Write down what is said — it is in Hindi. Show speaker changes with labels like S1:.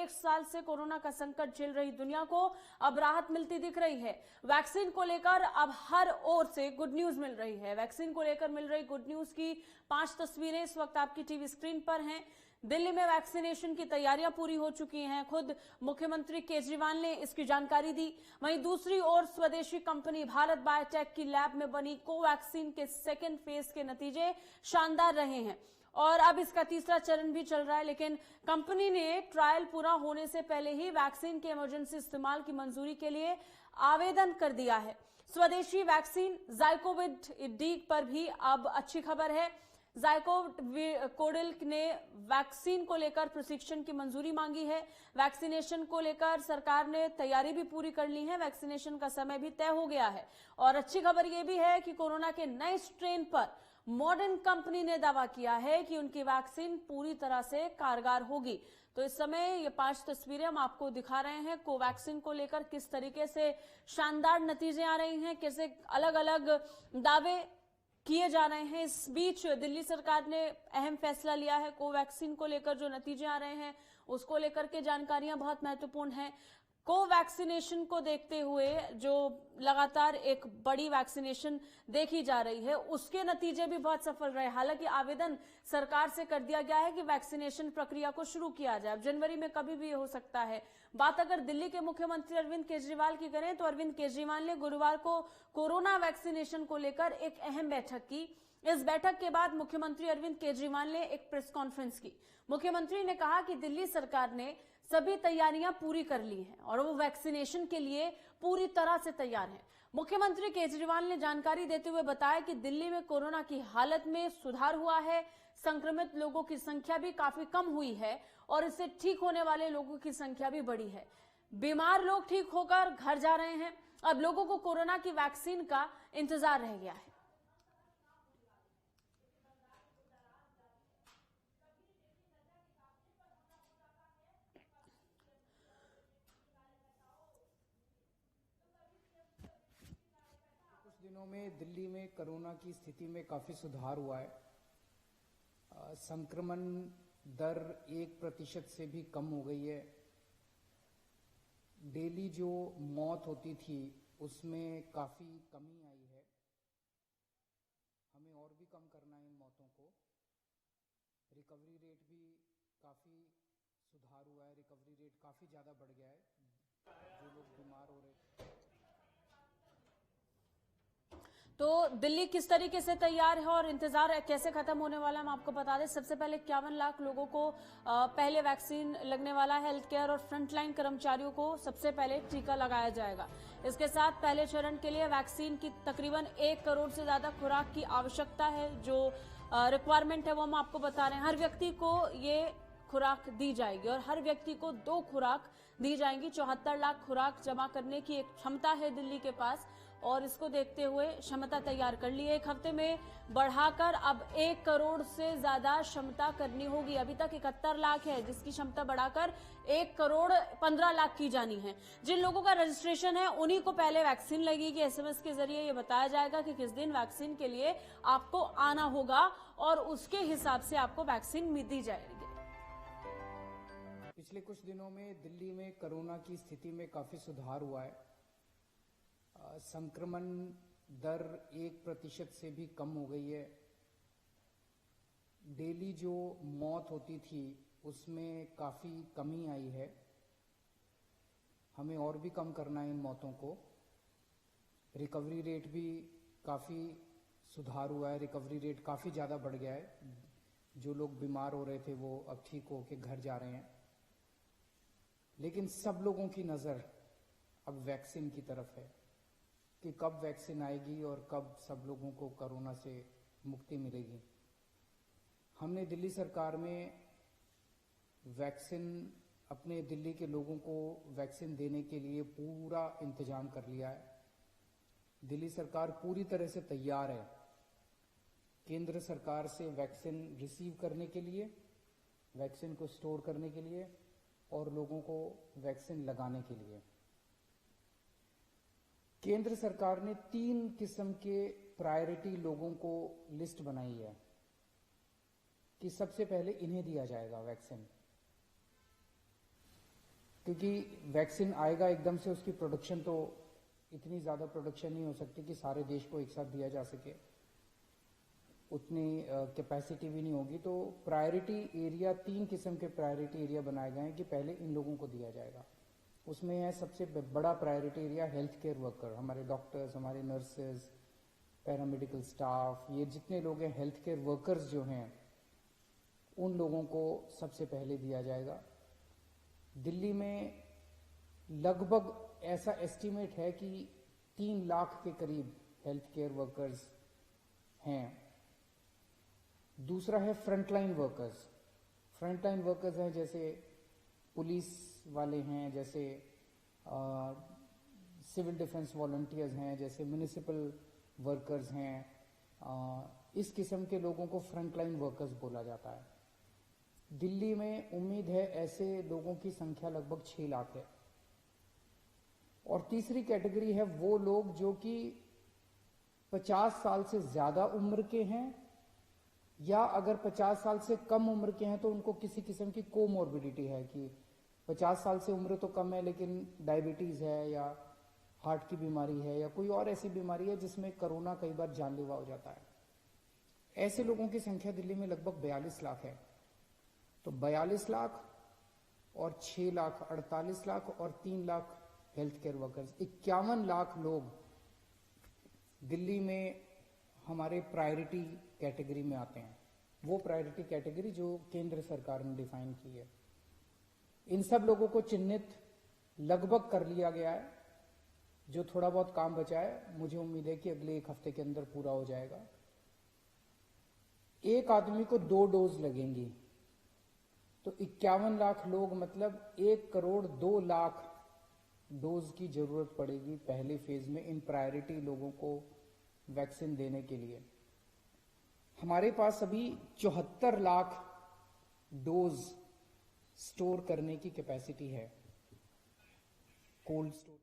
S1: 1 साल से कोरोना का संकट झेल रही दुनिया को अब राहत मिलती दिख रही है। वैक्सीन को लेकर अब हर ओर से गुड न्यूज मिल रही है। वैक्सीन को लेकर मिल रही गुड न्यूज की 5 तस्वीरें इस वक्त आपकी टीवी स्क्रीन पर हैं। दिल्ली में वैक्सीनेशन की तैयारियां पूरी हो चुकी हैं। खुद मुख्यमंत्री केजरीवाल ने इसकी जानकारी दी। वहीं दूसरी ओर स्वदेशी कंपनी भारत बायोटेक की लैब में बनी कोवैक्सीन के सेकेंड फेज के नतीजे शानदार रहे हैं और अब इसका तीसरा चरण भी चल रहा है। लेकिन कंपनी ने ट्रायल पूरा होने से पहले ही वैक्सीन के इमरजेंसी इस्तेमाल की मंजूरी के लिए आवेदन कर दिया है। स्वदेशी वैक्सीन ज़ाइकोविड-डी पर भी अब अच्छी खबर है। ज़ाइकोविड ने वैक्सीन को लेकर प्रशिक्षण की मंजूरी मांगी है। वैक्सीनेशन को लेकर सरकार ने तैयारी भी पूरी कर ली है। वैक्सीनेशन का समय भी तय हो गया है और अच्छी खबर यह भी है कि कोरोना के नए स्ट्रेन पर मॉडर्न कंपनी ने दावा किया है कि उनकी वैक्सीन पूरी तरह से कारगर होगी। तो इस समय ये 5 तस्वीरें हम आपको दिखा रहे हैं कोवैक्सीन को लेकर किस तरीके से शानदार नतीजे आ रहे हैं, कैसे अलग अलग दावे किए जा रहे हैं। इस बीच दिल्ली सरकार ने अहम फैसला लिया है कोवैक्सीन को लेकर। जो नतीजे आ रहे हैं उसको लेकर के जानकारियां बहुत महत्वपूर्ण हैं। कोवैक्सीनेशन को देखते हुए जो लगातार एक बड़ी वैक्सीनेशन देखी जा रही है उसके नतीजे भी बहुत सफल रहे। हालांकि आवेदन सरकार से कर दिया गया है कि वैक्सीनेशन प्रक्रिया को शुरू किया जाए। अब जनवरी में कभी भी हो सकता है। बात अगर दिल्ली के मुख्यमंत्री अरविंद केजरीवाल की करें तो अरविंद केजरीवाल ने गुरुवार को कोरोना वैक्सीनेशन को लेकर एक अहम बैठक की। इस बैठक के बाद मुख्यमंत्री अरविंद केजरीवाल ने एक प्रेस कॉन्फ्रेंस की। मुख्यमंत्री ने कहा कि दिल्ली सरकार ने सभी तैयारियां पूरी कर ली हैं और वो वैक्सीनेशन के लिए पूरी तरह से तैयार हैं। मुख्यमंत्री केजरीवाल ने जानकारी देते हुए बताया कि दिल्ली में कोरोना की हालत में सुधार हुआ है। संक्रमित लोगों की संख्या भी काफी कम हुई है और इससे ठीक होने वाले लोगों की संख्या भी बढ़ी है। बीमार लोग ठीक होकर घर जा रहे हैं। अब लोगों को कोरोना की वैक्सीन का इंतजार रह गया है।
S2: दिनों में दिल्ली में कोरोना की स्थिति में काफी सुधार हुआ है। संक्रमण दर 1% से भी कम हो गई है। डेली जो मौत होती थी उसमें काफी कमी आई है। हमें और भी कम करना है इन मौतों को। रिकवरी रेट भी काफी सुधार हुआ है। रिकवरी रेट काफी ज्यादा बढ़ गया है। जो लोग बीमार हो रहे
S1: तो दिल्ली किस तरीके से तैयार है और इंतजार कैसे खत्म होने वाला है हम आपको बता दें। सबसे पहले 51 लाख लोगों को पहले वैक्सीन लगने वाला है। हेल्थ केयर और फ्रंटलाइन कर्मचारियों को सबसे पहले टीका लगाया जाएगा। इसके साथ पहले चरण के लिए वैक्सीन की तकरीबन 1 करोड़ से ज्यादा खुराक की आवश्यकता है। जो रिक्वायरमेंट है वो हम आपको बता रहे हैं। हर व्यक्ति को ये खुराक दी जाएगी और हर व्यक्ति को 2 खुराक दी जाएंगी। 74 लाख खुराक जमा करने की एक क्षमता है दिल्ली के पास और इसको देखते हुए क्षमता तैयार कर ली है। 1 हफ्ते में बढ़ाकर अब 1 करोड़ से ज्यादा क्षमता करनी होगी। अभी तक 71 लाख है जिसकी क्षमता बढ़ाकर 1 करोड़ 15 लाख की जानी है। जिन लोगों का रजिस्ट्रेशन है उन्हीं को पहले वैक्सीन लगेगी। SMS के जरिए ये बताया जाएगा कि किस दिन वैक्सीन के लिए आपको आना होगा और उसके हिसाब से आपको वैक्सीन दी जाएगी।
S2: पिछले कुछ दिनों में दिल्ली में कोरोना की स्थिति में काफी सुधार हुआ है। संक्रमण दर 1% से भी कम हो गई है। डेली जो मौत होती थी उसमें काफी कमी आई है। हमें और भी कम करना है इन मौतों को। रिकवरी रेट भी काफी सुधार हुआ है। रिकवरी रेट काफी ज्यादा बढ़ गया है। जो लोग बीमार हो रहे थे वो अब ठीक होके घर जा रहे हैं। लेकिन सब लोगों की नजर अब वैक्सीन की तरफ है कि कब वैक्सीन आएगी और कब सब लोगों को कोरोना से मुक्ति मिलेगी। हमने दिल्ली सरकार में वैक्सीन अपने दिल्ली के लोगों को वैक्सीन देने के लिए पूरा इंतजाम कर लिया है। दिल्ली सरकार पूरी तरह से तैयार है केंद्र सरकार से वैक्सीन रिसीव करने के लिए, वैक्सीन को स्टोर करने के लिए और लोगों को वैक्सीन लगाने के लिए। केंद्र सरकार ने 3 किस्म के प्रायोरिटी लोगों को लिस्ट बनाई है कि सबसे पहले इन्हें दिया जाएगा वैक्सीन। क्योंकि वैक्सीन आएगा एकदम से, उसकी प्रोडक्शन तो इतनी ज़्यादा प्रोडक्शन नहीं हो सकती कि सारे देश को एक साथ दिया जा सके, उतनी कैपेसिटी भी नहीं होगी। तो प्रायोरिटी एरिया, 3 किस्म के प्रायोरिटी एरिया बनाए गए हैं कि पहले इन लोगों को दिया जाएगा। उसमें है सबसे बड़ा priority area health care worker, हमारे डॉक्टर्स, हमारे नर्सेज, पैरामेडिकल स्टाफ, ये जितने लोग हैं हेल्थ केयर वर्कर्स जो हैं, उन लोगों को सबसे पहले दिया जाएगा। दिल्ली में लगभग ऐसा एस्टीमेट है कि 3 लाख के करीब हेल्थ केयर वर्कर्स हैं। दूसरा है फ्रंटलाइन वर्कर्स। फ्रंटलाइन वर्कर्स हैं जैसे पुलिस वाले हैं, जैसे सिविल डिफेंस वॉलंटियर्स हैं, जैसे म्युनिसिपल वर्कर्स हैं। इस किस्म के लोगों को फ्रंटलाइन वर्कर्स बोला जाता है। दिल्ली में उम्मीद है ऐसे लोगों की संख्या लगभग 6 लाख है। और तीसरी कैटेगरी है वो लोग जो कि 50 साल से ज्यादा उम्र के हैं, या अगर 50 साल से कम उम्र के हैं तो उनको किसी किस्म की कोमॉर्बिडिटी है कि 50 साल से उम्र तो कम है लेकिन डायबिटीज है, या हार्ट की बीमारी है, या कोई और ऐसी बीमारी है जिसमें कोरोना कई बार जानलेवा हो जाता है। ऐसे लोगों की संख्या दिल्ली में लगभग 42 लाख है। तो 42 लाख और 6 लाख 48 लाख और 3 lakh health care workers, 51 lakh लोग दिल्ली में हमारे प्रायोरिटी कैटेगरी में आते हैं। वो प्रायोरिटी कैटेगरी जो केंद्र सरकार ने डिफाइन की है। इन सब लोगों को चिन्हित लगभग कर लिया गया है। जो थोड़ा बहुत काम बचा है, मुझे उम्मीद है कि अगले 1 हफ्ते के अंदर पूरा हो जाएगा। एक आदमी को 2 डोज लगेंगी, तो 51 लाख लोग, मतलब 1 करोड़ 2 लाख डोज की जरूरत पड़ेगी पहले फेज में इन प्रायोरिटी लोगों को वैक्सीन देने के लिए। हमारे पास अभी 74 लाख डोज स्टोर करने की कैपेसिटी है, कोल्ड स्टोर।